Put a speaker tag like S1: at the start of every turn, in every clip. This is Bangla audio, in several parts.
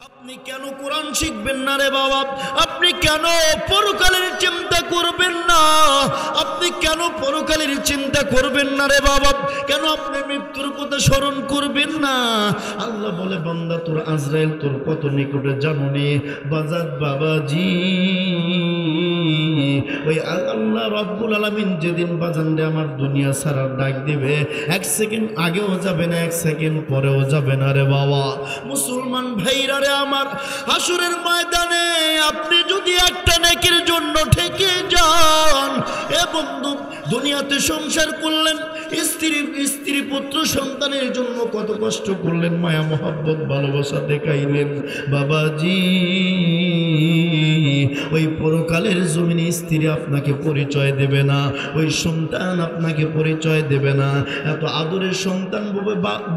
S1: আপনি কেন কোরআন শিখবেন না রে বাবা? আপনি কেন পরকালের চিন্তা করবেন না? আপনি কেন পরকালের চিন্তা করবেন না রে বাবা? কেন আপনি মৃত্যুর কথা স্মরণ করবেন না? আল্লাহ বলে, বান্দা তোর আজরাইল তোর কত নিকটে জানুনি বাজাত বাবাজি। ওই আল্লাহ রাব্বুল আলামিন যেদিন বাজানরে আমার দুনিয়া ছাড়ার ডাক দিবে, এক সেকেন্ড আগেও যাবে না, এক সেকেন্ড পরেও যাবে না রে বাবা। মুসলমান ভাইরা রে আমার, হাসরের ময়দানে আপনি যদি একটা নেকির জন্য ঠেকে যান, এ বন্ধু দুনিয়াতে সংসার করলেন, স্ত্রী পুত্র সন্তানের জন্য কত কষ্ট করলেন, মায়া মহব্বত ভালোবাসা দেখাইলেন বাবাজি, ওই পরকালের জমিনে স্ত্রী আপনাকে পরিচয় দেবে না, ওই সন্তান আপনাকে পরিচয় দেবে না। এত আদরের সন্তান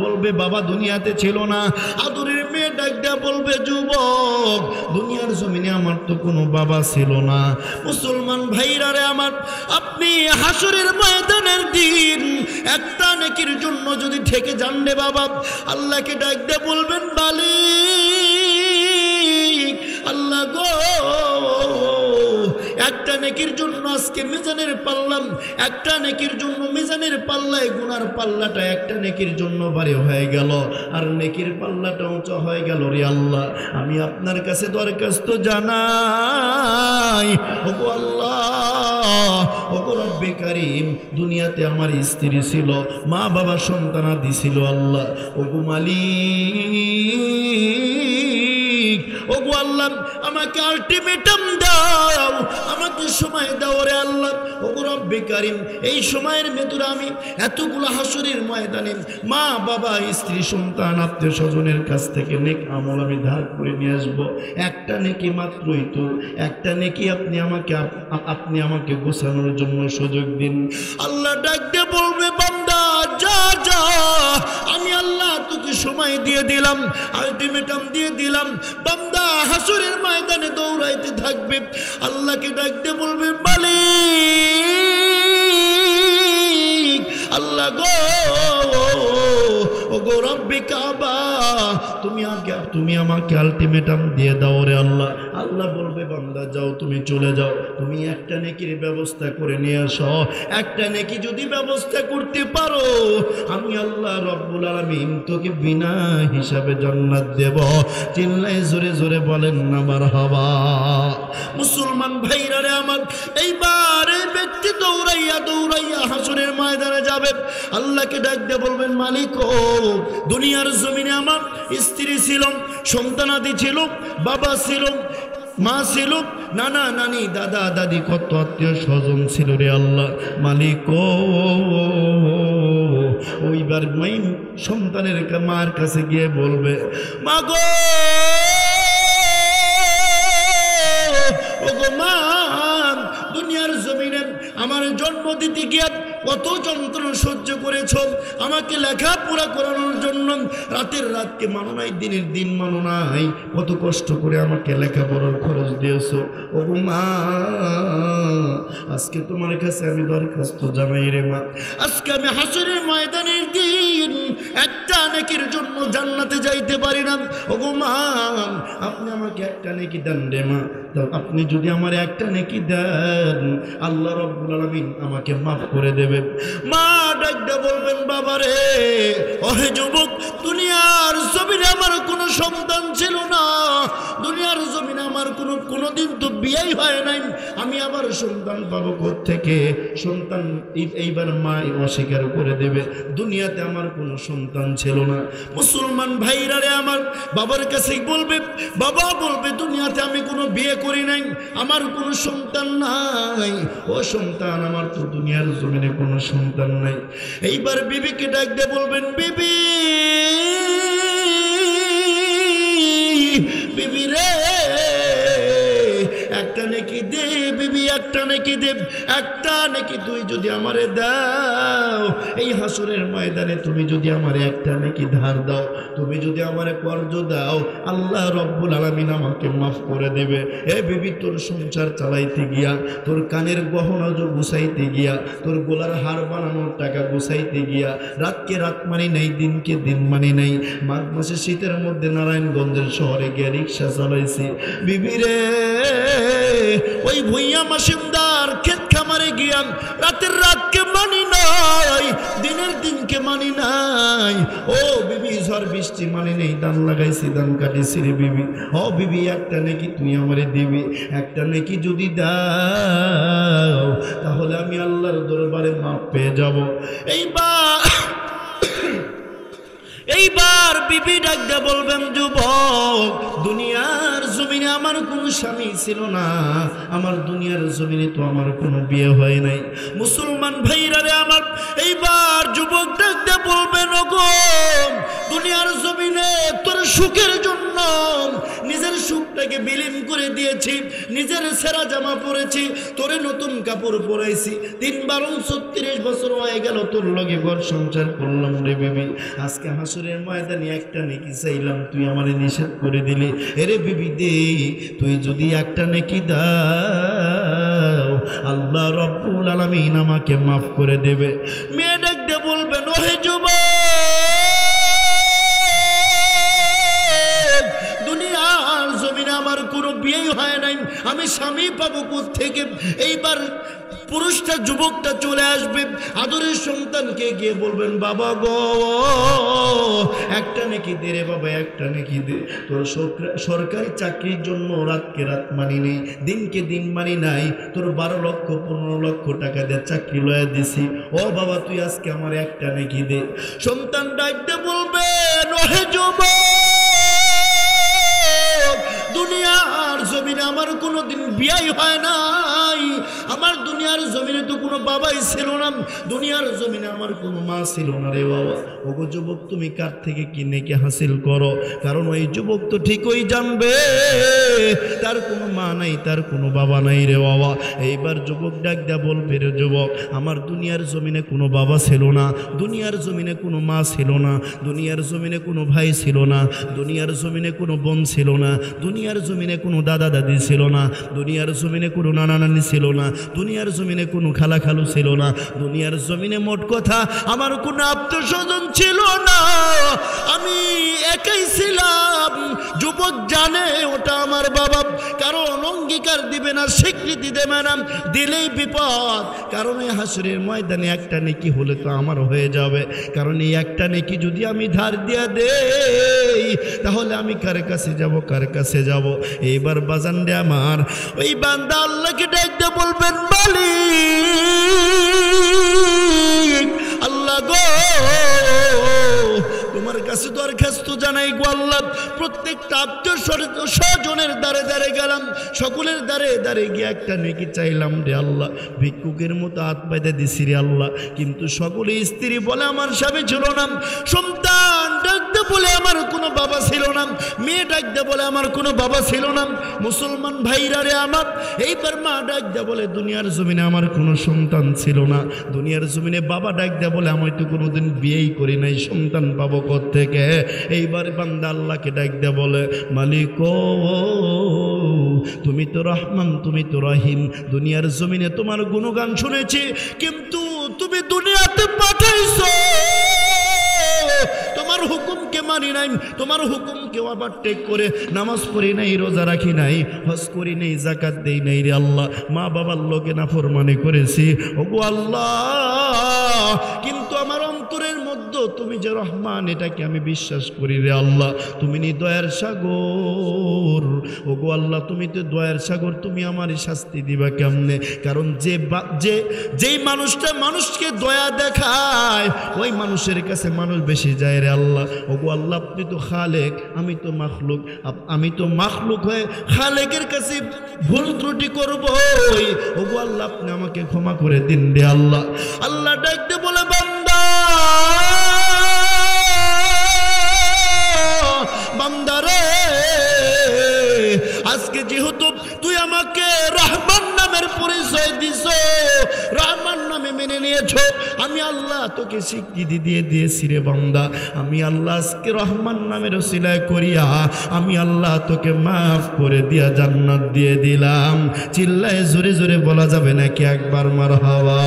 S1: বলবে বাবা দুনিয়াতে ছিল না, আদরের মেয়ে ডাকটা বলবে যুবক দুনিয়ার জমিনে আমার তো কোনো বাবা ছিল না। মুসলমান ভাইরা রে আমার, আপনি হাসরের ময়দানের দিন একটা নেকির জন্য যদি ঠেকে যান রে বাবা, আল্লাহকে ডাকতে বলবেন মালিক আল্লাহ গো, একটা নেকির জন্য আজকে মিজানের পাল্লাম, একটা নেকির জন্য মিজানের পাল্লায় গুনার পাল্লাটা একটা নেকির জন্য ভারী হয়ে গেল, আর নেকির পাল্লাটা উঁচু হয়ে গেল রে আল্লাহ। আমি আপনার কাছে দরখাস্ত জানাই, ওগো আল্লাহ, ওগো রব্বে কারীম, দুনিয়াতে আমার স্ত্রী ছিল, মা বাবা সন্তানাদি ছিল আল্লাহ, ওগো মালিক, ওগো আল্লাহ আমাকে আলটিমেটাম দাও, আমাকে সময় দাও রে আল্লাহ। ওগো রব্বে কারীম, এই সময়ের ভেতরে আমি এতগুলো হাসরের ময়দানে মা বাবা স্ত্রী সন্তান আত্মীয় স্বজনের কাছ থেকে নেক আমল আমি ধার করে নিয়ে আসবো, একটা নেকি মাত্রই তো, একটা নেকি আপনি আমাকে গোছানোর জন্য সুযোগ দিন। আল্লাহ ডাক দিয়ে বলবে বান্দা যা যা, আমি আল্লাহ তোকে সময় দিয়ে দিলাম, আলটিমেটাম দিয়ে দিলাম। বান্দা হাসরের ময়দানে দৌড়াইতে থাকবে, আল্লাহকে ডাকতে বলবে মালিক আল্লাহ গো, ওগো রব্বে কাবা, তুমি আমাকে আলটিমেটাম দিয়ে দাও রে আল্লাহ। আল্লাহ বলবে বান্দা যাও, তুমি চলে যাও, তুমি একটা নেকির ব্যবস্থা করে নিয়ে আসো, একটা নেকি যদি ব্যবস্থা করতে পারো, আমি আল্লাহ রব্বুল আলামিন তোকে বিনা হিসাবে জান্নাত দেব। চিল্লাই জোরে জোরে বলেন না মারহাবা। মুসলমান ভাইরা রে আমার, এইবার এই ব্যক্তি দৌড়াইয়া দৌড়াইয়া হাসরের ময়দানে যাবে, আল্লাহকে ডাক দিয়ে বলবেন মালিক ও, দুনিয়ার জমিনে আমার স্ত্রী ছিল, সন্তানাদি ছিল, বাবা ছিল, মা ছিল, নানা নানি দাদা দাদি কত আত্মীয় স্বজন ছিল রে আল্লাহ। মালিক ও, ওইবার মাই সন্তানের মার কাছে গিয়ে বলবে মা গো, ওগো মা, দুনিয়ার জমিনে আমার জন্ম দিতে গিয়ে কত যন্ত্রণা সহ্য করেছ, আমাকে লেখাপড়া করানোর জন্য রাতের রাতকে মানো নাই, দিনের দিন মানো নাই, কত কষ্ট করে আমাকে লেখাপড়ার খরচ দিয়েছ। ওগো মা, আজকে তোমার কাছে আমি দরখাস্ত জানাই রে মা, আজকে আমি হাসরের ময়দানের দিন একটা নেকির জন্য জান্নাতে যাইতে পারি না। ওগো মা, আপনি আমাকে একটা নেকি দেন রে মা, আপনি যদি আমার একটা নেকি দেন, আল্লাহ রাব্বুল আলামিন আমাকে মাফ করে দেবে। মা ডাকতে বলবেন বাবা রে, ওহে যুবক, দুনিয়ার জমিনে আমার কোনো সন্তান ছিল না, দুনিয়ার জমিনে আমার কোনোদিন তো বিয়েই হয় নাই, আমি আবার সন্তান পাবো কোত্থেকে? সন্তান এইবার মা অস্বীকার করে দেবে, দুনিয়াতে আমার কোনো সন্তান ছিল না। মুসলমান ভাইরা রে আমার, বাবার কাছে বলবে, বাবা বলবে দুনিয়াতে আমি কোনো বিয়ে করি নাই, আমার কোনো সন্তান নাই, ও সন্তান আমার তো দুনিয়ার জমিনে কোনো সন্তান নাই। এইবার বিবিকে ডাক দিয়ে বলবেন বিবি, বিবি রে একটা নেকি দে, বিবি একটা নেকি দে, একটা একটা নেকি তুই যদি আমারে দাও, এই হাসরের ময়দানে তুমি যদি আমারে একটা নেকি ধার দাও, তুমি যদি আমারে কর্জ দাও, আল্লাহ রব্বুল আলামিন আমাকে মাফ করে দেবে। এ বিবি, তোর সংসার চালাইতে গিয়া, তোর কানের গহনা গুছাইতে গিয়া, তোর গোলার হার বানানোর টাকা গুছাইতে গিয়া রাতকে রাত মানি নাই, দিনকে দিন মানি নাই। মাঘ মাসে শীতের মধ্যে নারায়ণগঞ্জের শহরে গিয়ে রিক্সা চালাইছি। বিবি রে, ওই ভুইয়া মাসিমদার ক্ষেত খামারে গিয়া রাতের রাতকে মানি নাই, দিনের দিনকে মানি নাই। ও বিবি, ঝড় বৃষ্টি মানি নেই, ধান লাগাইছি, ধান কাটিছি রে বিবি। ও বিবি, একটা নাকি তুই আমারে দিবি, একটা নাকি যদি দাও তাহলে আমি আল্লাহর দরবারে মাপ পেয়ে যাব। এইবার বিবি ডাকতে বলবেন, যুবক, দুনিয়ার জমিনে আমার কোনো স্বামী ছিল না, আমার দুনিয়ার জমিনে তো আমার কোনো বিয়ে হয় নাই। মুসলমান ভাইরা রে আমার, এইবার যুবক ডাকতে বলবেন, ওগো, দুনিয়ার জমিনে তোর সুখের জন্য নিজের সুখটাকে বিলীন করে দিয়েছি, নিজের সেরা জামা পরেছি, তোরে নতুন কাপড় পরাইছি, ৩-৩ বছর হয়ে গেল তোর লগে ঘর সংসার করলাম রে বিবি। আজকে হাসরের ময়দানে একটা নেকি চাইলাম, তুই আমারে নিষেধ করে দিলি। এরে বিবি দে, তুই যদি একটা নেকি দাও, আল্লাহ রব্বুল আলামিন আমাকে মাফ করে দেবে। মেয়ে ডাকতে বলবেন, ওহে যুবক, দুনিয়ার জমিনে আমার কোনো বিয়ে হয় নাই, আমি স্বামী পাবো কোত্থেকে? এইবার পুরুষটা, যুবকটা চলে আসবে, আদরের সন্তানকে গিয়ে বলবেন, বাবা গো, একটা নাকি দে রে বাবা, একটা নাকি দে। তোর সরকারি চাকরির জন্য রাতকে রাত মানি নেই, দিনকে দিন মানি নাই, তোর 12 লক্ষ 15 লক্ষ টাকা দিয়ে চাকরি লয়া দিছি। ও বাবা, তুই আজকে আমার একটা নাকি দে। সন্তান ডাকতে বলবেন, ওহে যুবক, দুনিয়ার জমিনে আমার কোনোদিন বিয়াই হয় নাই, আমার দুনিয়ার জমিনে তো কোনো বাবাই ছিল না, দুনিয়ার জমিনে আমার কোনো মা ছিল না রে বাবা। ওগো যুবক, তুমি কার থেকে কি নেকি হাসিল করো? কারণ ওই যুবক তো ঠিকই জানবে তার কোনো মা নাই, তার কোনো বাবা নাই রে বাবা। এইবার যুবক ডাক দেয়া বলবে, রে যুবক, আমার দুনিয়ার জমিনে কোনো বাবা ছিল না, দুনিয়ার জমিনে কোনো মা ছিল না, দুনিয়ার জমিনে কোনো ভাই ছিল না, দুনিয়ার জমিনে কোনো বোন ছিল না, দুনিয়ার জমিনে কোনো দাদা দাদি ছিল না, দুনিয়ার জমিনে কোনো নানা নানি ছিল না, দুনিয়ার জমিনে কোনো খালা খালু ছিল না, দুনিয়ার জমিনে মোট কথা আমার কোনো আত্মস্বজন ছিল না, আমি একাই ছিলাম। যুবক জানে ওটা আমার বাবা, কারণ অঙ্গীকার দিবে না, স্বীকৃতি দেবে না, দিলেই বিপদ। কারণ এই হাসরের ময়দানে একটা নেকি হলে তো আমার হয়ে যাবে, কারণ এই একটা নেকি যদি আমি ধার দিয়া দেই তাহলে আমি কার কাছে যাব, কার কাছে যাব? এইবার বাজান রে আমার, ওই বান্দা আল্লাহকে ডাকতে বলবেন, মালিক আল্লাহ গো, তোমার কাছে দরখাস্ত জানাই গো আল্লাহ। প্রত্যেকটা আত্মীয় স্বজনের দ্বারে দ্বারে গেলাম, সকলের দ্বারে দ্বারে গিয়ে একটা নেকি চাইলাম রে আল্লাহ, ভিক্ষুকের মতো হাত পাইতে দিছি রে আল্লাহ, কিন্তু সকলে স্ত্রী বলে আমার স্বামী ছিল না, সন্তান ডাকতে বলে আমার কোনো বাবা ছিল না, মেয়ে ডাকতে বলে আমার কোনো বাবা ছিল না। মুসলমান ভাইরা রে আমার, এইবার মা ডাকতে বলে দুনিয়ার জমিনে আমার কোনো সন্তান ছিল না, দুনিয়ার জমিনে বাবা ডাকতে বলে আমি তো কোনোদিন বিয়েই করি নাই, সন্তান পাবো কোত্থেকে? এইবার বান্দা আল্লাহকে ডাকতে বলে, মালিক ও, তুমি তো রহমান, তুমি তো রহিম, দুনিয়ার জমিনে তোমার গুণগান শুনেছি, কিন্তু তুমি দুনিয়াতে পাঠাইছো, তোমার হুকুমকে মানি নাই, তোমার হুকুমকে ওভারটেক করে নামাজ পড়ি নাই, রোজা রাখি নাই, হজ করি নাই, যাকাত দেই নাই রে আল্লাহ, মা বাবার লোকে নাফরমানি করেছি, ওগো আল্লাহ, কিন্তু আমার অন্তরের মধ্যে তুমি যে রহমান এটাকে আমি বিশ্বাস করি রে আল্লাহ, তুমি নি দয়ার সাগর, ওগো আল্লাহ, তুমি তো দয়ার সাগর, তুমি আমারই শাস্তি দিবা কেমনে? কারণ যেই মানুষটা মানুষকে দয়া দেখায় ওই মানুষের কাছে মানুষ বেশি যায় রে আল্লাহ। ওগো আল্লাহ, আপনি তো খালেক, আমি তো মাখলুক, আমি তো মাখলুক হয়ে খালেকের কাছে ভুল ত্রুটি করবই, ওগো আল্লাহ, আপনি আমাকে ক্ষমা করে দিন রে আল্লাহ। আল্লাহ ডাকতে বলে, বান্দা বান্দারে, আজকে যেহেতু তুই আমাকে রহমান নামের পরিচয় দিছো, রহমান নামে মেনে নিয়েছো, আমি আল্লাহ তোকে স্বীকৃতি দিয়ে দিয়েছি রে বান্দা। আমি আল্লাহ আজকে রহমান নামের ওসিলায় করিয়া আমি আল্লাহ তোকে মাফ করে দিয়া জান্নাত দিয়ে দিলাম। চিল্লায় জোরে জোরে বলা যাবে নাকি একবার মারহাবা?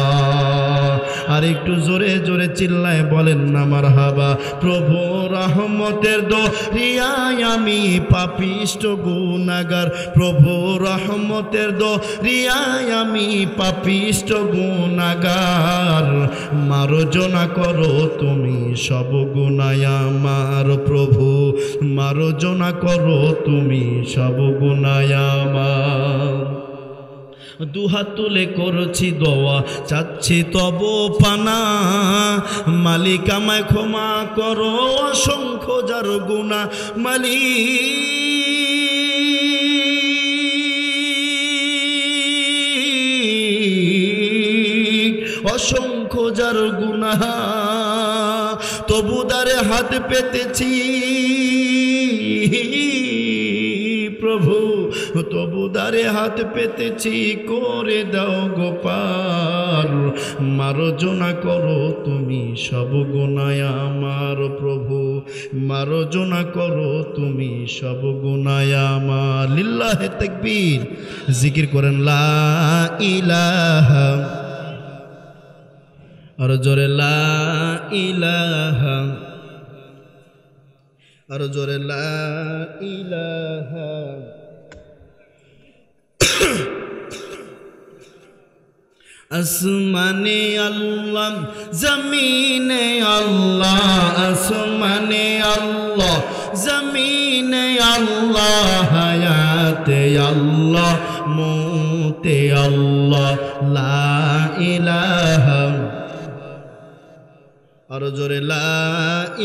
S1: আর একটু জোরে জোরে চিল্লায় বলেন না মারহাবা। প্রভু রহমতের দরিয়ায় আমি পাপিষ্ট গুনাহগার, প্রভু রহমতের দরিয়ায় আমি পাপিষ্ট গুনাহগার, মার্জনা করো তুমি সব গুনাহ আমার প্রভু, মার্জনা করো তুমি সব গুনাহ আমার। দুহাত তুলে করছি দোয়া, চাচ্ছি তব পানা, মালিক আমায় ক্ষমা করো অসংখ্য যার গুনাহ, মালিক অসংখ্য যার গুনাহ, তবু দ্বারে হাত পেতেছি প্রভু, তবু দ্বারে হাত পেতেছি, করে দাও গোপাল, মার্জনা করো তুমি সব গুনাহ আমার প্রভু, মার্জনা করো তুমি সব গুনাহ আমার। লিল্লাহে তাকবীর। জিকির করেন লা ইলাহা, আর জোরে লা ইলাহা, আর জোরে লা ইলাহা। আসমানে আল্লাহ জমিনে আল্লাহ, আসমানে আল্লাহ জমিনে আল্লাহ, হায়াতে আল্লাহ মৌতে আল্লাহ, লা ইলাহা, আর জোরে লা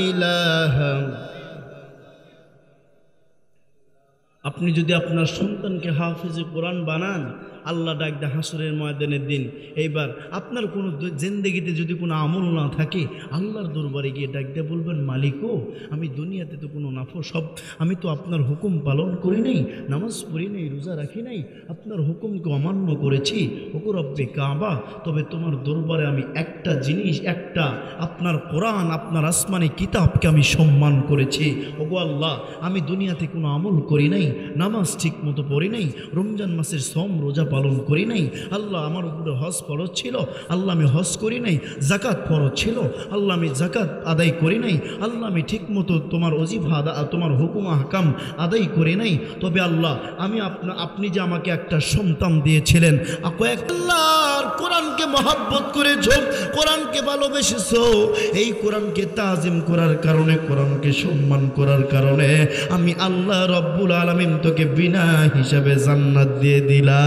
S1: ইলাহা। আপনি যদি আপনার সন্তানকে হাফেজে কোরআন বানান, আল্লাহ ডাক দে হাসরের ময়দানের দিন, এইবার আপনার কোনো জিন্দেগিতে যদি কোনো আমল না থাকে, আল্লাহর দরবারে গিয়ে ডাক দিয়ে বলবেন, মালিকও আমি দুনিয়াতে তো কোনো সব আমি তো আপনার হুকুম পালন করি নাই, নামাজ পড়ি নাই, রোজা রাখি নাই, আপনার হুকুমকে অমান্য করেছি, ওগো রব্বে কাবা, তবে তোমার দরবারে আমি একটা জিনিস, একটা আপনার কোরআন, আপনার আসমানি কিতাবকে আমি সম্মান করেছি। ওগো আল্লাহ, আমি দুনিয়াতে কোনো আমল করি নাই, নামাজ ঠিক মতো পড়ি নাই, রমজান মাসের সম রোজা পালন করি নাই, আল্লাহ আমার উপরে হজ ফরজ ছিল, আল্লাহ আমি হজ করি নাই, জাকাত ফরজ ছিল, আল্লাহ আমি জাকাত আদায় করি নাই, আল্লাহ আমি ঠিক মতো তোমার ওজিফা তোমার হুকুম আহকাম আদায় করি নাই, তবে আল্লাহ আমি আপনি যে আমাকে একটা সন্তান দিয়েছিলেন, আল্লাহর কোরআনকে মহব্বত করেছো, কোরআনকে ভালোবেসেছো, এই কোরআনকে তাজিম করার কারণে, কোরআনকে সম্মান করার কারণে আমি আল্লাহ রব্বুল আলামিন তোকে বিনা হিসাবে জান্নাত দিয়ে দিলাম।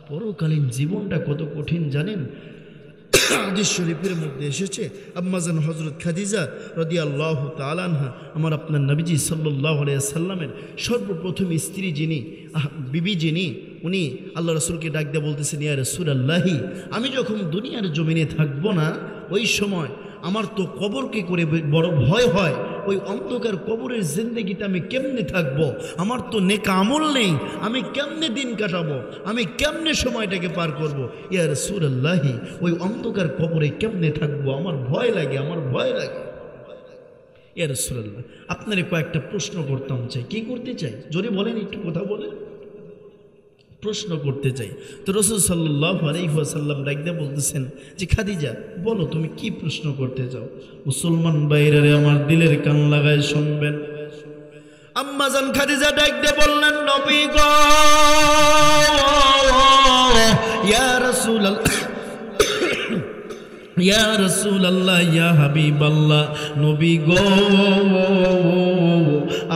S1: পরকালীন জীবনটা কত কঠিন জানেন? হাদিস শরীফের মধ্যে এসেছে, আম্মাজান হযরত খাদিজা রাদিয়াল্লাহু তাআলা আনহা, আমার আপনার নবীজি সাল্লাল্লাহু আলাইহি সাল্লামের সর্বপ্রথম স্ত্রী যিনি, বিবি যিনি, উনি আল্লাহ রাসূলকে ডাক দিয়ে বলতেছেন, ইয়া রাসূলুল্লাহি, আমি যখন দুনিয়ার জমিনে থাকবো না, ওই সময় আমার তো কবরকে করে বড় ভয় হয়, ওই অন্ধকার কবরের জিন্দেগিতে আমি কেমনে থাকবো, আমার তো নেক আমল নেই, আমি কেমনে দিন কাটাবো, আমি কেমনে সময়টাকে পার করব। ইয়া রাসূলুল্লাহি, ওই অন্ধকার কবরে কেমনে থাকবো, আমার ভয় লাগে, আমার ভয় লাগে। ইয়া রাসূলুল্লাহ, আপনারে কয়েকটা প্রশ্ন করতাম চাই। কি করতে চাই জোরে বলেন, একটু কথা বলেন। প্রশ্ন করতে চাই। তো রাসূল সাল্লাল্লাহু আলাইহি ওয়াসাল্লাম ডাক দিয়ে বলতেছেন যে, খাদিজা বলো তুমি কি প্রশ্ন করতে চাও। মুসলমান ভাইরা আমার দিলের কান লাগায় শুনবেন। আম্মাজান খাদিজা ডাক দিয়ে বললেন, নবী গো, ইয়া রাসূলুল্লাহ, ইয়া রাসূলুল্লাহ, ইয়া হাবিবাল্লাহ, নবী গো,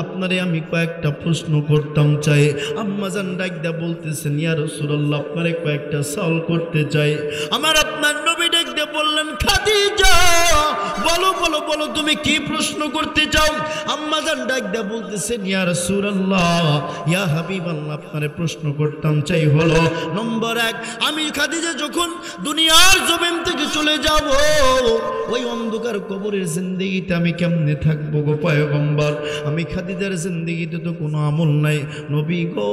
S1: আপনারে আমি কয়েকটা প্রশ্ন করতাম চাই। আম্মাজান ডাক দিয়া বলতেছেন, ইয়া রাসূলুল্লাহ, আপনারে কয়েকটা সওয়াল করতে চাই। আমার আপনার নবী ডাক দিয়ে বললেন, খাদিজা বলো বলো বলো তুমি কি প্রশ্ন করতে চাও? আম্মা জান ডাক দেয়া বলতেছেন, ইয়া রাসূলুল্লাহ, ইয়া হাবিবাল্লাহ, আপনারে প্রশ্ন করতাম চাই হলো নম্বর 1, আমি খাদিজা যখন দুনিয়ার জমিন থেকে চলে যাব, ওই অন্ধকার কবরের জিন্দেগিতে আমি কেমনে থাকবো গো পয়গম্বর? আমি খাদিজার জিন্দেগিতে তো কোনো আমল নাই নবী গো,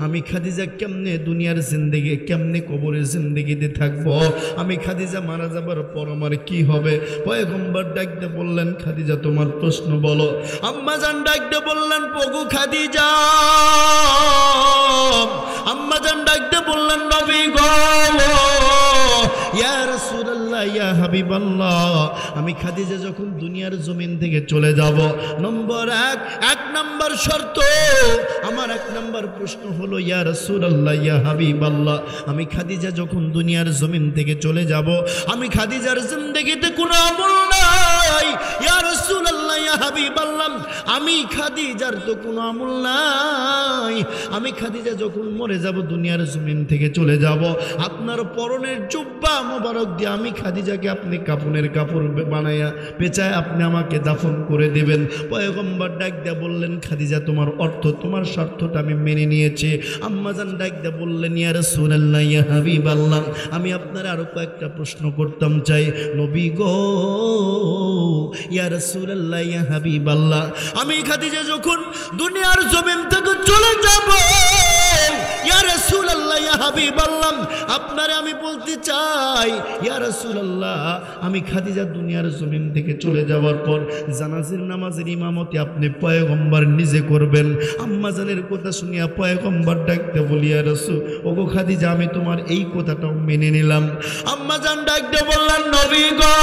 S1: আমি খাদিজা কেমনে দুনিয়ার জিন্দেগি, কেমনে কবরের জিন্দেগিতে থাকবো? আমি খাদিজা মারা যাবার পর আমার কি হবে? পয়গম্বর ডাকতে বললেন, খাদিজা তোমার প্রশ্ন বলো। আম্মা জান ডাকতে বললেন, পগু খাদিজা। আম্মা জান ডাকতে বললেন, নবী গো, ইয়া রাসূলুল্লাহ, ইয়া হাবিবাল্লাহ, আমি খাদিজা যখন দুনিয়ার জমিন থেকে চলে যাব, নম্বর 1 নম্বর শর্ত, আমার 1 নম্বর প্রশ্ন হলো, ইয়া রাসূলুল্লাহ, ইয়া হাবিবাল্লাহ, আমি খাদিজা যখন দুনিয়ার জমিন থেকে চলে যাব, আমি খাদিজার জিন্দেগিতে কোনো আমল নাই। ইয়া রাসূলুল্লাহ, ইয়া হাবিবাল্লাহ, আমি খাদিজার তো কোনো আমল নাই। আমি খাদিজা যখন মরে যাব, দুনিয়ার জমিন থেকে চলে যাব, আপনার পরনের জুব্বা মোবারক দিয়ে আমি খাদিজাকে আপনি কাফনের কাপড় বানাইয়া পেঁচায় আপনি আমাকে দাফন করে দেবেন। পয়গম্বর ডাক দিয়া বললেন, খাদিজা তোমার অর্থ, তোমার স্বার্থটা আমি মেনে নিয়েছি। আম্মা জান ডাক দিয়া বললেন, ইয়া রাসূলুল্লাহ, ইয়া হাবিবাল্লাহ, আমি আপনার আরো কয়েকটা প্রশ্ন করতাম চাই নবী গো, ইয়া রাসূলুল্লাহ, ইয়া হাবিবাল্লাহ, আমি খাদিজা যখন দুনিয়ার জমিন থেকে চলে যাব, ইয়া রাসূলুল্লাহ, ইয়া হাবিবাল্লাহ, আপনারে আমি বলতে চাই, ইয়া রাসূলুল্লাহ, আমি খাদিজা দুনিয়ার জমিন থেকে চলে যাওয়ার পর জানাজার নামাজের ইমামতি আপনি পয়গম্বর নিজে করবেন। আম্মা জানের কথা শুনিয়া পয়গম্বর ডাকতে বলি, ইয়া রাসূল, ওগো খাদিজা, আমি তোমার এই কথাটাও মেনে নিলাম। আম্মা জান ডাকতে বললেন, নবী গো,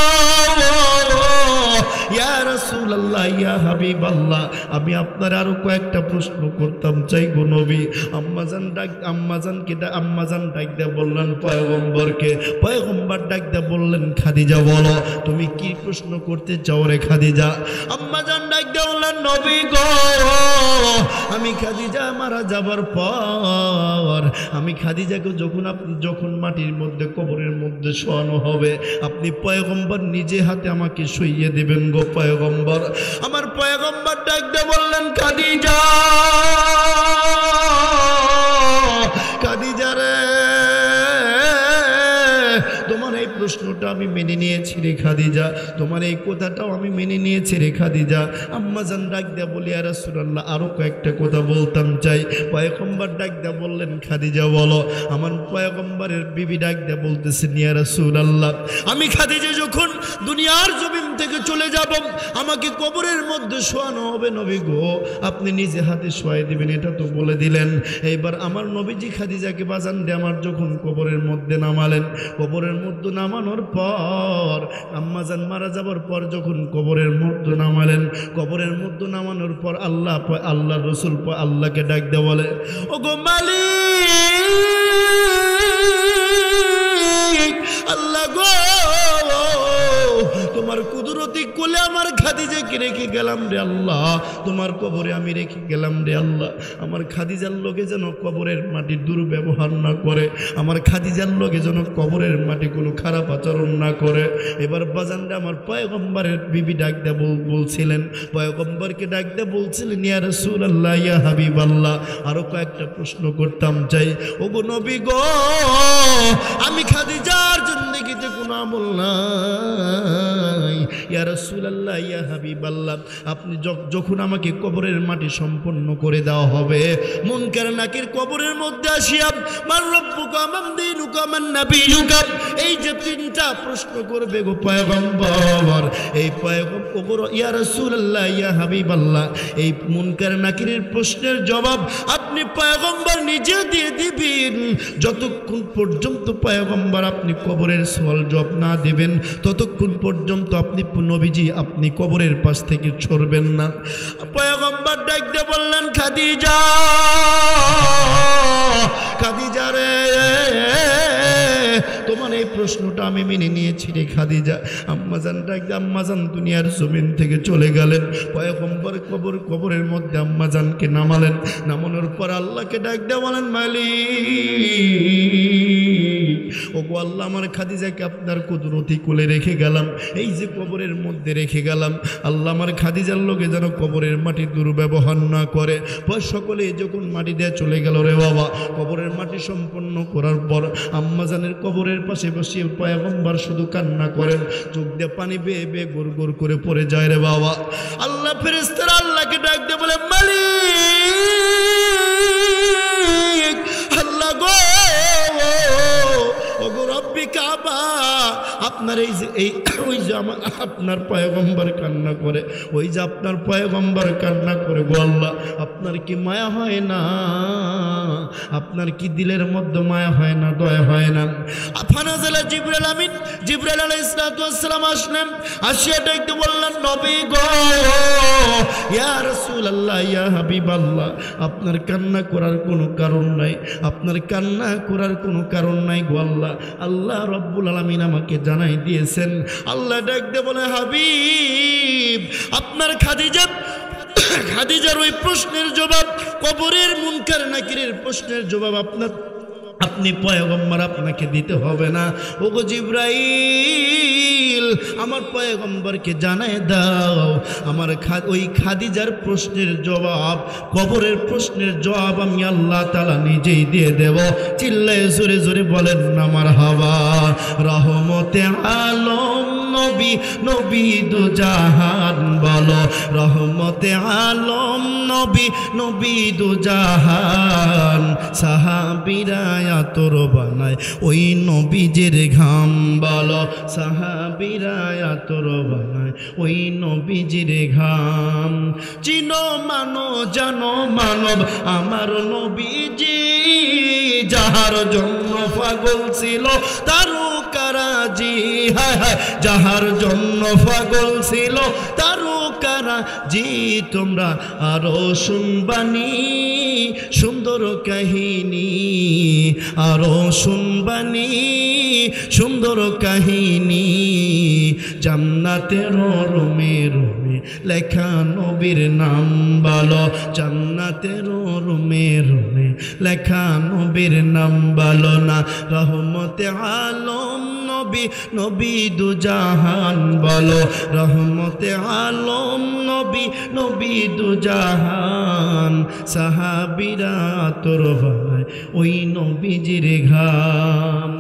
S1: ইয়া রাসূলুল্লাহ, ইয়া হাবিবাল্লাহ, আমি আপনার আরো কয়েকটা প্রশ্ন করতাম চাই গো নবী। আম্মা জান ডাক দিয়ে বললেন পয়গম্বরকে। পয়গম্বর ডাক দিয়ে বললেন, খাদিজা বলো তুমি কি প্রশ্ন করতে চাও রে খাদিজা? আম্মা জান ডাক দিয়ে বললেন, নবী গো, আমি খাদিজা মারা যাবার পর আমি খাদিজাকে যখন মাটির মধ্যে কবরের মধ্যে শোয়ানো হবে, আপনি পয়গম্বর নিজে হাতে আমাকে শুইয়ে দেবেন গো পয়গম্বর। আমার পয়গম্বর ডাক দিয়ে বললেন, খাদিজা, খাদিজা রে, তোমার এই প্রশ্নটা আমি মেনে নিয়েছি রে খাদিজা, তোমার এই কথাটাও আমি মেনে নিয়েছি রে খাদিজা। আম্মা জান ডাক দিয়া বলি, ইয়া রাসূলুল্লাহ, আরো কয়েকটা কথা বলতাম চাই। পয়গম্বর ডাক দিয়া বললেন, খাদিজা বলো। আমার পয়গম্বরের বিবি ডাক দিয়া বলতেছেন, ইয়া রাসূলুল্লাহ, আমি খাদিজা যখন দুনিয়ার জমিন থেকে চলে যাব, আমাকে কবরের মধ্যে শোয়ানো হবে নবী গো, আপনি নিজে হাতে শোয়াই দিবেন, এটা তো বলে দিলেন। এইবার আমার নবীজি খাদিজাকে বাজান দিয়ে আমার যখন কবরের মধ্যে নামালেন, কবরের মধ্যে নামানোর পর আম্মা জান মারা যাবার পর যখন কবরের মধ্যে নামালেন, কবরের মধ্যে নামানোর পর আল্লাহ রসুল আল্লাহকে ডাক দিয়ে বলে, ও গো মালিক, আল্লাহ গো, তোমার কুদরতি কোলে আমার খাদিজাকে রেখে গেলাম রে আল্লাহ, তোমার কবরে আমি রেখে গেলাম রে আল্লাহ। আমার খাদিজার লোকে যেন কবরের মাটি দুর্ব্যবহার না করে, আমার খাদিজার লোকে যেন কবরের মাটি কোনো খারাপ আচরণ না করে। এবার বাজানটা আমার পয়গম্বরের বিবি ডাক দিয়ে বলছিলেন, পয়গম্বরকে ডাক দিয়ে বলছিলেন, ইয়া রাসূলুল্লাহ, ইয়া হাবিবাল্লাহ, আরো কয়েকটা প্রশ্ন করতাম চাই। ওগো নবী গো, আমি খাদিজার জিন্দেগিতে কোনো আমল নাই। ইয়া রাসূলুল্লাহ, ইয়া হাবিবাল্লাহ, আপনি যখন আমাকে কবরের মাটি সম্পন্ন করে দেওয়া হবে, মুনকার নাকির কবরের মধ্যে আসিয়া মান রব্বুকা মান দীনুকা মান নাবিয়ুকা, এই যে 3টা প্রশ্ন করবে গো পয়গম্বর, এই পয়গম্বর, ইয়া রাসূলুল্লাহ, ইয়া হাবিবাল্লাহ, এই মুনকার নাকিরের প্রশ্নের জবাব আপনি পয়গম্বর নিজে দিয়ে দিবেন। যতক্ষণ পর্যন্ত পয়গম্বর আপনি কবরের সওয়াল জবাব না দিবেন, ততক্ষণ পর্যন্ত আপনি নবীজি আপনি কবরের পাশ থেকে সরবেন না। পয়গম্বর ডাক দিয়ে বললেন, খাদিজা, খাদিজা রে, তোমার এই প্রশ্নটা আমি মেনে নিয়েছি রে খাদিজা। আম্মাজান ডাক দিয়ে আম্মাজান দুনিয়ার জমিন থেকে চলে গেলেন। পয়গম্বর কবরের মধ্যে আম্মাজানকে নামালেন। নামানোর পর আল্লাহকে ডাক দিয়ে বলেন, মালিক ও গো আল্লাহ, আমার খাদিজাকে আপনার কুদরতি কোলে রেখে গেলাম, এই যে কবরের মধ্যে রেখে গেলাম, আল্লাহ আমার খাদিজার লোকে যেন কবরের মাটি দুর্ব্যবহার না করে। সকলে যখন মাটি দিয়ে চলে গেল রে বাবা, কবরের মাটি সম্পন্ন করার পর আম্মাজানের কবরের পাশে বসে পয়গম্বর শুধু কান্না করেন, চোখ দিয়ে পানি বেয়ে বেয়ে গোর গোর করে পড়ে যায় রে বাবা। আল্লাহ ফেরেশতারা আল্লাহকে ডাক দিয়ে বলে, মালিক আল্লাহ গো, ওগো রব্বি কাবা, আপনার ওই যে আপনার পয়গম্বর কান্না করে, ওই যে আপনার পয়গম্বর কান্না করে গো আল্লাহ, আপনার কি মায়া হয় না? আপনার কি দিলের মধ্যে মায়া হয় না, দয়া হয় না? ফানাজালা জিবরাইল আমিন, জিবরাইল আলাইহিস সালাম আসলেন, আসিয়া ডাকতে বললেন, নবী গো, ইয়া রাসূলুল্লাহ, ইয়া হাবিবাল্লাহ, আপনার কান্না করার কোনো কারণ নাই, আপনার কান্না করার কোনো কারণ নাই গো আল্লাহ। আল্লাহ রব্বুল আলামিন আমাকে জানাই দিয়েছেন। আল্লাহ ডাকতে বলে, হাবিব, আপনার খাদিজার ওই প্রশ্নের জবাব, কবরের মুনকার নাকিরের প্রশ্নের জবাব আপনি পয়গম্বর, আপনাকে দিতে হবে না। ওগো জিবরাইল, আমার পয়গম্বরকে জানায় দাও, আমার ওই খাদিজার প্রশ্নের জবাব, কবরের প্রশ্নের জবাব আমি আল্লাহ তাআলা নিজেই দিয়ে দেব। চিল্লায় জোরে জোরে বলেন না মারহাবা। রহমতে আলম নবী, নবী দু জাহান, বলো রহমতে আলম নবী, নবী দু জাহান। সাহাবীরা আতর বানায় ওই নবীজির ঘাম, বলো সাহাবীরা আতর বানায় ওই নবীজির ঘাম। চিনো মানো জানো মানব আমার নবীজি, যাহার জন্য পাগল ছিল তারকারাজি, হায় হায়, যাহার জন্য পাগল ছিল তারকারাজি। তোমরা আরো শুনবানি সুন্দর কাহিনী, আরো শুনবানি সুন্দর কাহিনী। জান্নাতের রুমে রুমে লেখা নবীর নাম, বলো জান্নাতের রুমে রুমে লেখা নবীর নাম, বলো না রহমতে আলম নবী, নবী দু জাহান, বলো রহমতে আলম নবী, নবী দু জাহান। সাহাবীরা আতর বানায় ওই নবীজির ঘাম।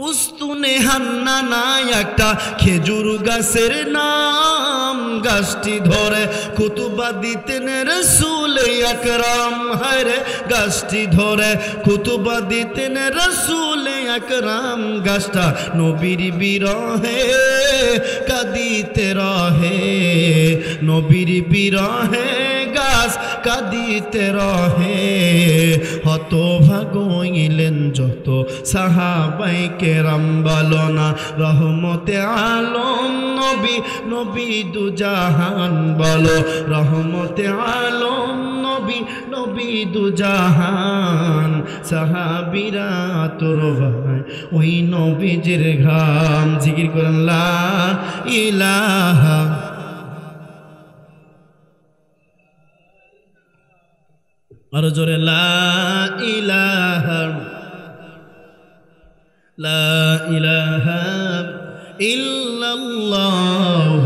S1: উস্তুনে হান্নানা একটা খেজুর গাছের নাম, গাছটি ধরে খুতবা দিতেন রাসূল আকরাম, হায় রে গাছটি ধরে খুতবা দিতেন রাসূল আকরাম। গাছটা নবীর বিরহে কাঁদিতে রহে, নবীর বিরহে গাছ কাঁদিতে রহে। হতভাগ হইলেন যত সাহাবায়ে কেরাম, বলো না রহমতে আলম নবী, নবী দু জাহান, বলো রহমতে আলম নবী, নবী দু জাহান। সাহাবীরা আতর বানায় ওই নবীজির ঘাম। জিকির করেন লা ইলাহা, আরো জোরে লা ইলাহা, লা ইলাহা ইল্লাল্লাহ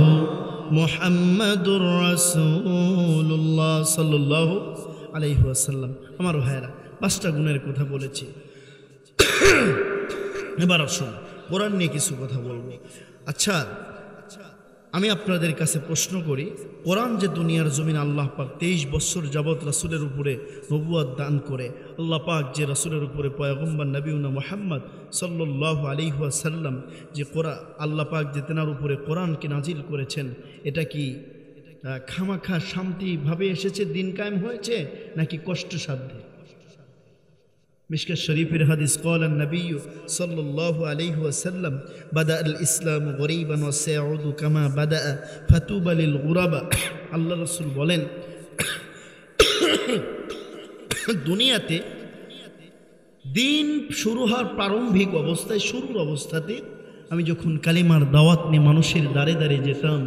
S1: মুহাম্মাদুর রাসূলুল্লাহ সাল্লাল্লাহু আলাইহি ওয়াসাল্লাম। আমার ভাইরা, 5টা গুণের কথা বলেছি, এবার আসুন কোরআন নিয়ে কিছু কথা বলবো। আচ্ছা, আমি আপনাদের কাছে প্রশ্ন করি, কোরআন যে দুনিয়ার জমিন আল্লাহ পাক 23 বছর যাবৎ রাসূলের উপরে নবুয়ত দান করে, আল্লাহ পাক যে রাসূলের উপরে পয়গম্বর নবীনা মুহাম্মদ সাল্লাল্লাহু আলাইহি ওয়াসাল্লাম যে আল্লাহ পাক যে তেনার উপরে কোরআনকে নাজিল করেছেন, এটা কি খামাখা শান্তিভাবে এসেছে, দিন কায়েম হয়েছে, নাকি কষ্টসাধ্যে? মিশকাত শরীফের হাদিস, ক্বালা নবী সাল্লাল্লাহু আলাইহি ওয়াসাল্লাম, বাদা আল ইসলাম গরীবান ওয়া সায়াউদু কামা বাদা ফাতুবা লিল গুরাবা। আল্লাহ রাসূল বলেন, দিন শুরু হওয়ার প্রারম্ভিক অবস্থায়, শুরুর অবস্থাতে আমি যখন কালিমার দাওয়াত নিয়ে মানুষের দ্বারে দ্বারে যেতাম,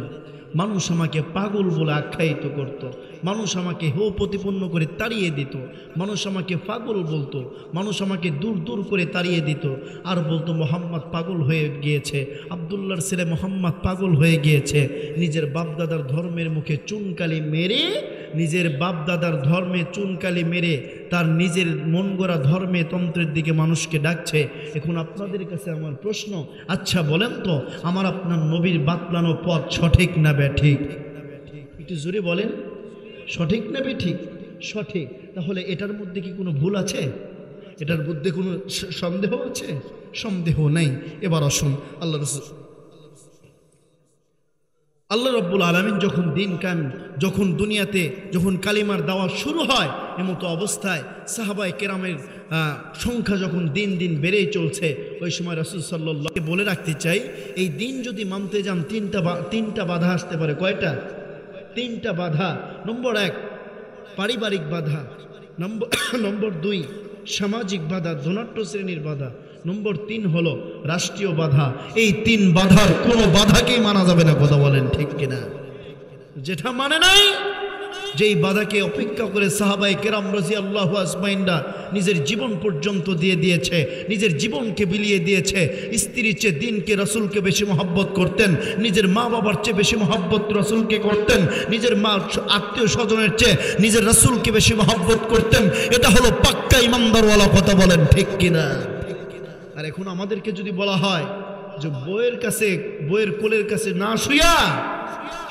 S1: মানুষ আমাকে পাগল বলে আখ্যায়িত করত, মানুষ আমাকে হো প্রতিপন্ন করে তাড়িয়ে দিত, মানুষ আমাকে পাগল বলতো, মানুষ আমাকে দূর দূর করে তাড়িয়ে দিত, আর বলতো মোহাম্মদ পাগল হয়ে গিয়েছে, আবদুল্লাহর ছেলে মোহাম্মদ পাগল হয়ে গিয়েছে। নিজের বাপদাদার ধর্মের মুখে চুনকালি মেরে, নিজের বাপদাদার ধর্মে চুনকালি মেরে তার নিজের মন গড়া ধর্মে তন্ত্রের দিকে মানুষকে ডাকছে। এখন আপনাদের কাছে আমার প্রশ্ন, আচ্ছা বলেন তো, আমার আপনার নবীর বাতলানো পথ সঠিক না ব্যাঠিক? একটু জোরে বলেন, সঠিক না ব্যাঠিক? সঠিক। তাহলে এটার মধ্যে কি কোনো ভুল আছে? এটার মধ্যে কোনো সন্দেহ আছে? সন্দেহ নেই। এবার আসুন, আল্লাহ রব্বুল আলামিন যখন দিন কায়েম, যখন দুনিয়াতে যখন কালিমার দাওয়া শুরু হয়, এমতো অবস্থায় সাহাবায়ে কেরামের সংখ্যা যখন দিন দিন বেড়েই চলছে, ওই সময় রাসূল সাল্লাল্লাহু আলাইহি বলে রাখতে চাই, এই দিন যদি মানতে যান তিনটা বাধা আসতে পারে। কয়টা? তিনটা বাধা। নম্বর 1 পারিবারিক বাধা, নম্বর 2 সামাজিক বাধা, ধনাঢ্য শ্রেণীর বাধা, নম্বর 3 হলো রাষ্ট্রীয় বাধা। এই 3 বাধার কোনো বাধাকেই মানা যাবে না। কথা বলেন ঠিক কিনা? যেটা মানে নাই, যেই বাধাকে অপেক্ষা করে সাহাবায়ে কেরাম রাদিয়াল্লাহু আজমাইনরা নিজের জীবন পর্যন্ত দিয়ে দিয়েছে, নিজের জীবনকে বিলিয়ে দিয়েছে। স্ত্রীর চেয়ে দিনকে, রাসূলকে বেশি মহব্বত করতেন, নিজের মা বাবার চেয়ে বেশি মহব্বত রাসূলকে করতেন, নিজের মা আত্মীয় স্বজনের চেয়ে নিজের রাসূলকে বেশি মহব্বত করতেন। এটা হলো পাক্কা ইমানদারওয়ালা। কথা বলেন ঠিক কিনা? আর এখন আমাদেরকে যদি বলা হয় যে বইয়ের কাছে, বইয়ের কোলের কাছে না শুইয়া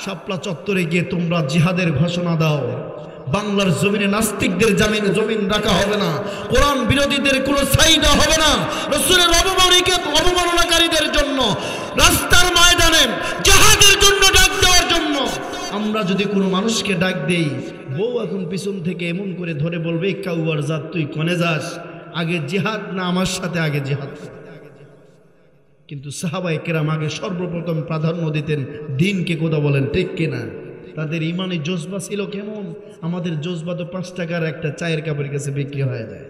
S1: শাপলা চত্বরে গিয়ে তোমরা জিহাদের ঘোষণা দাও, বাংলার জমিনে নাস্তিকদের জমিন রাখা হবে না, কোরআন বিরোধীদের কোনো ছাইদা হবে না, রাসূলের অবমাননাকারীদের জন্য রাস্তার ময়দানে জিহাদের জন্য ডাক দেওয়ার জন্য আমরা যদি কোনো মানুষকে ডাক দেই, বউ এখন পিছন থেকে এমন করে ধরে বলবে, কাউয়ার জাত তুই কোনে যাস, আগে জিহাদ না আমার সাথে আগে জিহাদ। কিন্তু সাহাবায়ে কেরাম আগে সর্বপ্রথম প্রাধান্য দিতেন দিনকে। কথা বলেন ঠিক কিনা? তাদের ইমানি জজবা ছিল কেমন? আমাদের জজবা তো 5 টাকার একটা চায়ের কাপের কাছে বিক্রি হয়ে যায়।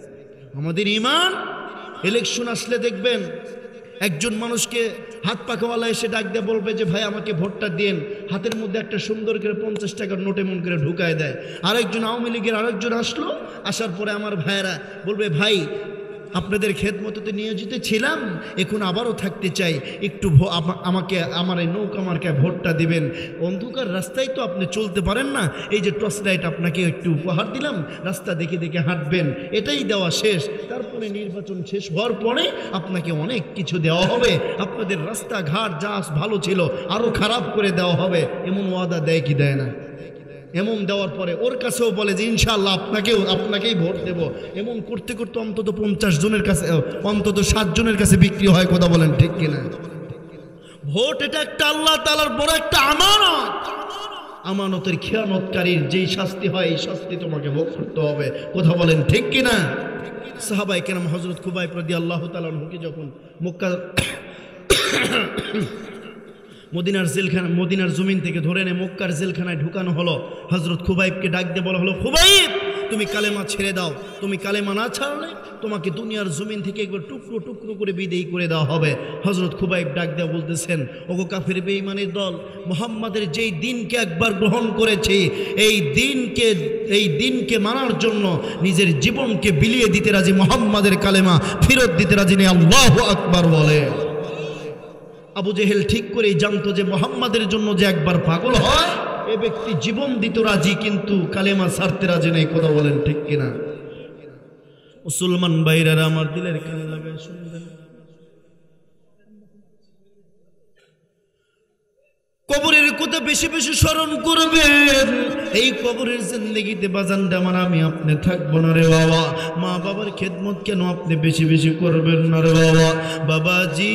S1: আমাদের ইমান, ইলেকশন আসলে দেখবেন একজন মানুষকে হাত পাখাওয়ালা এসে ডাক দিয়ে বলবে যে ভাই আমাকে ভোটটা দিন, হাতের মধ্যে একটা সুন্দর করে 50 টাকার নোট এমন করে ঢুকায় দেয়। আরেকজন আওয়ামী লীগের আরেকজন আসলো, আসার পরে আমার ভাইয়েরা বলবে ভাই আপনাদের খেদমতে নিয়োজিত ছিলাম, এখন আবারও থাকতে চাই, একটু আমাকে আমার এই নৌকা মার্কায় ভোটটা দিবেন। অন্ধকার রাস্তায় তো আপনি চলতে পারেন না, এই যে টর্চ লাইট আপনাকে একটু উপহার দিলাম, রাস্তা দেখে দেখে হাঁটবেন, এটাই দেওয়া শেষ। তারপরে নির্বাচন শেষ হওয়ার পরে আপনাকে অনেক কিছু দেওয়া হবে, আপনাদের রাস্তাঘাট যা ভালো ছিল আরও খারাপ করে দেওয়া হবে। এমন ওয়াদা দেয় কি দেয় না? এমন দেওয়ার পরে ওর কাছেও বলে যে ইনশাআল্লাহ আপনাকেই ভোট দেব। এমন করতে করতে অন্তত 50 জনের কাছে, অন্তত 7 জনের কাছে বিক্রি হয়। কথা বলেন ঠিক কিনা? ভোট এটা একটা আল্লাহ তাআলার বড় একটা আমানত। আমানতের খেয়ানতকারীর যেই শাস্তি হয়, এই শাস্তি তোমাকে ভোগ করতে হবে। কথা বলেন ঠিক কিনা? সাহাবায়ে কেরাম হযরত খুবাইব রাদিয়াল্লাহু তাআলা আনহুকে যখন মক্কা মদিনার জমিন থেকে ধরে এনে মক্কার জেলখানায় ঢুকানো হলো, হযরত খুবাইবকে ডাক দিয়ে বলা হলো, খুবাইব তুমি কালেমা ছেড়ে দাও, তুমি কালেমা না ছাড়লে তোমাকে দুনিয়ার জমিন থেকে একবার টুকরো টুকরো করে বিদেয়ী করে দেওয়া হবে। হযরত খুবাইব ডাক দেওয়া বলতেছেন, ওগো কাফের বেঈমানের দল, মুহাম্মাদের যেই দিনকে একবার গ্রহণ করেছি, এই দিনকে মানার জন্য নিজের জীবনকে বিলিয়ে দিতে রাজি, মুহাম্মাদের কালেমা ফেরত দিতে রাজি নেই। আল্লাহু আকবার বলে। আবু জেহেল ঠিক করেই জানতো যে মুহাম্মাদের জন্য যে একবার পাগল হয়, এ ব্যক্তি জীবন দিতে রাজি, কিন্তু কালেমা ছাড়তে রাজি নেই। কথা বলেন ঠিক কিনা? মুসলমান ভাইরা আমার দিলের কান লাগায় শুনবেন, কবরের কথা বেশি বেশি স্মরণ করবেন। এই কবরের জিন্দেগিতে বাজানটা আমার আমি আপনি থাকবো না রে বাবা। মা বাবার খেদমত কেন আপনি বেশি বেশি করবেন না রে বাবা? বাবাজি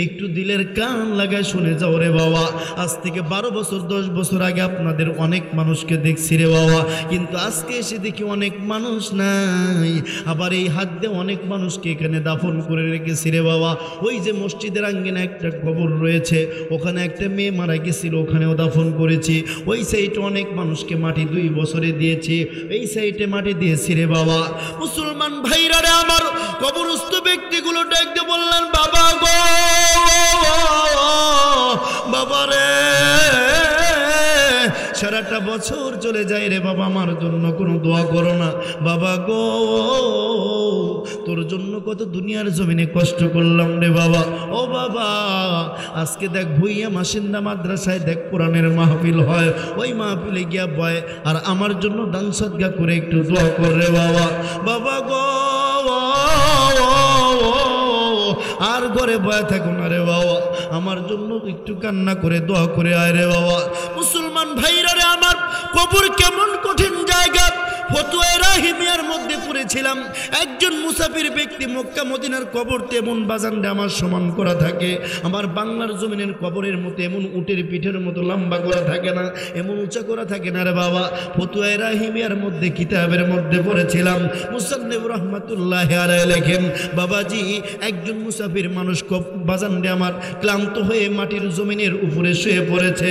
S1: একটু দিলের কান লাগায় শুনে যাও রে বাবা। আজ থেকে 12 বছর 10 বছর আগে আপনাদের অনেক মানুষকে দেখছি রে বাবা, কিন্তু আজকে এসে দেখি অনেক মানুষ নাই। আবার এই হাত দিয়ে অনেক মানুষকে এখানে দাফন করে রেখেছি রে বাবা। ওই যে মসজিদের আঙ্গিনা একটা কবর রয়েছে, ওখানে একটা মেয়ে মারা গেছিল, ওখানেও দাফন দাফন করেছি, ওই সাইডে অনেক মানুষকে মাটি 2 বছরে দিয়েছি, এই সাইডে মাটি দিয়েছি রে বাবা। মুসলমান ভাইরা রে আমার, কবরস্থ ব্যক্তিগুলো ডাকতে বললেন, বাবা গো, বাবা রে, সারাটা বছর চলে যায় রে বাবা, আমার জন্য কোনো দোয়া করো না। বাবা গো, তোর জন্য কত দুনিয়ার জমিনে কষ্ট করলাম রে বাবা। ও বাবা, আজকে দেখ ভুইয়া মাসিন্দা মাদ্রাসায় দেখ কোরআনের মাহফিল হয়, ওই মাহফিলে গিয়া বয়, আর আমার জন্য দান সদকা করে একটু দোয়া কর রে বাবা। বাবা গো, আর ঘরে বয়া থাকো না রে বাবা, আমার জন্য একটু কান্না করে দোয়া করে আয় রে বাবা। মুসলমান ভাইরা রে আমার, কবর কেমন কঠিন জায়গা। ফতুয়া রাহিমিয়ার মধ্যে পড়েছিলাম, একজন মুসাফির ব্যক্তি মক্কা মদিনার কবরতে এমন বাজানটা আমার সমান করা থাকে, আমার বাংলার জমিনের কবরের মতো এমন উটের পিঠের মতো লম্বা করা থাকে না, এমন উঁচা করা থাকে না রে বাবা। ফতুয়া রাহিমিয়ার মধ্যে কিতাবের মধ্যে পড়েছিলাম, মুসান্নিফ রাহমাতুল্লাহি আলাইহি লেখেন, বাবাজি একজন মুসাফির মানুষ বাজানটা আমার ক্লান্ত হয়ে মাটির জমিনের উপরে শুয়ে পড়েছে,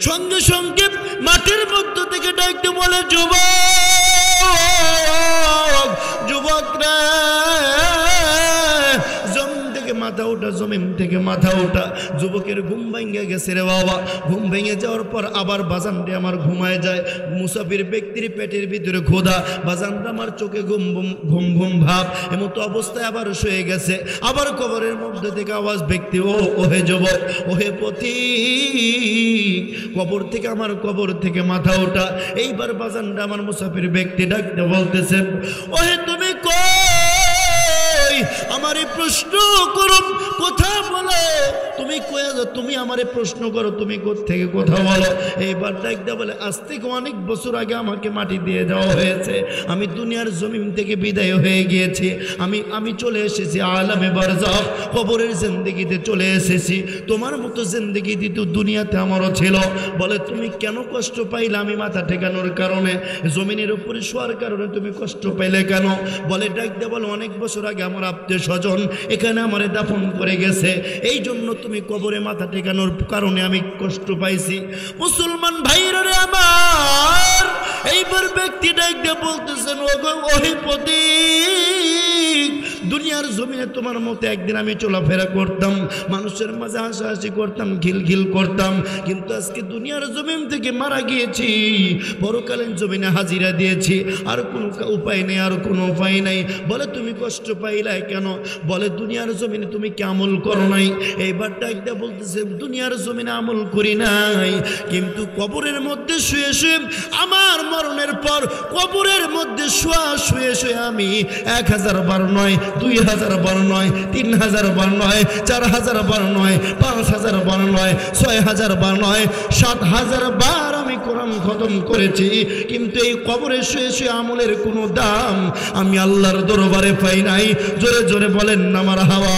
S1: সঙ্গে সঙ্গে মাটির মধ্য থেকে ডাকতে বলে, যুবক, যুবক রে, জমিন থেকে মাথা ওঠা, জমিন থেকে মাথা ওঠা। যুবকের ঘুম ভেঙে গেছে রে বাবা। ঘুম ভেঙে যাওয়ার পর আবার বাজানটি আমার ঘুমায় যায়। মুসাফির ব্যক্তির পেটের ভিতরে খোদা, বাজানটা আমার চোখে ঘুম ঘুম ঘুম ভাব, এমতো অবস্থায় আবার শুয়ে গেছে। আবার কবরের মধ্যে থেকে আওয়াজ, ব্যক্তি ও, ওহে যুবক, ওহে পথিক, কবর থেকে আমার কবর থেকে মাথা ওঠা। এইবার বাজানটা আমার মুসাফির ব্যক্তি ডাকতে বলতেছে, ওহে তুমি কই, আমারে প্রশ্ন করো, কথা বলো, তুমি কয়ে যাও, তুমি আমারে প্রশ্ন করো, তুমি কোত্থেকে কথা বলো। এইবার ডাকতে বলে, আজ থেকে অনেক বছর আগে আমাকে মাটি দিয়ে দেওয়া হয়েছে, আমি দুনিয়ার জমিন থেকে বিদায় হয়ে গিয়েছি, আমি চলে এসেছি আলামে বারজাখ, কবরের জিন্দেগিতে চলে এসেছি। তোমার মতো জিন্দেগি তো দুনিয়াতে আমারও ছিল। বলে, তুমি কেন কষ্ট পাইলে? আমি মাথা ঠেকানোর কারণে, জমিনের উপরে শোয়ার কারণে তুমি কষ্ট পাইলে কেন? বলে, ডাকতে বলো, অনেক বছর আগে আমার আত্মীয় স্বজন এখানে আমারে দাফন করে গেছে, এই জন্য তুমি কবরে মাথা ঠেকানোর কারণে আমি কষ্ট পাইছি। মুসলমান ভাইরা রে আমার, এইবার ব্যক্তি ডাকতে বলতেছেন, ওহে পথিক, দুনিয়ার জমিনে তোমার মতো একদিন আমি চলাফেরা করতাম, মানুষের মাঝে হাসাহাসি করতাম, খিলখিল করতাম, কিন্তু আজকে দুনিয়ার জমিন থেকে মারা গিয়েছি, পরকালীন জমিনে হাজিরা দিয়েছি, আর কোনো উপায় নেই, আর কোনো উপায় নাই। বলে, তুমি কষ্ট পাইলাই কেন? বলে, দুনিয়ার জমিনে তুমি কি আমল করো নাই? এইবার ডাকতে বলতেছে, দুনিয়ার জমিনে আমল করি নাই, কিন্তু কবরের মধ্যে শুয়ে শুয়ে, আমার মরণের পর কবরের মধ্যে শুয়ে শুয়ে আমি 1000 বার নয়, 2000 বার নয়, 3000 বার নয়, 4000 বার নয়, 5000 বার নয়, 6000 বার নয়, 7000 বার আমি কোরআন খতম করেছি, কিন্তু এই কবরে শুয়ে শুয়ে আমলের কোনো দাম আমি আল্লাহর দরবারে পাই নাই। জোরে জোরে বলেন না মারহাবা।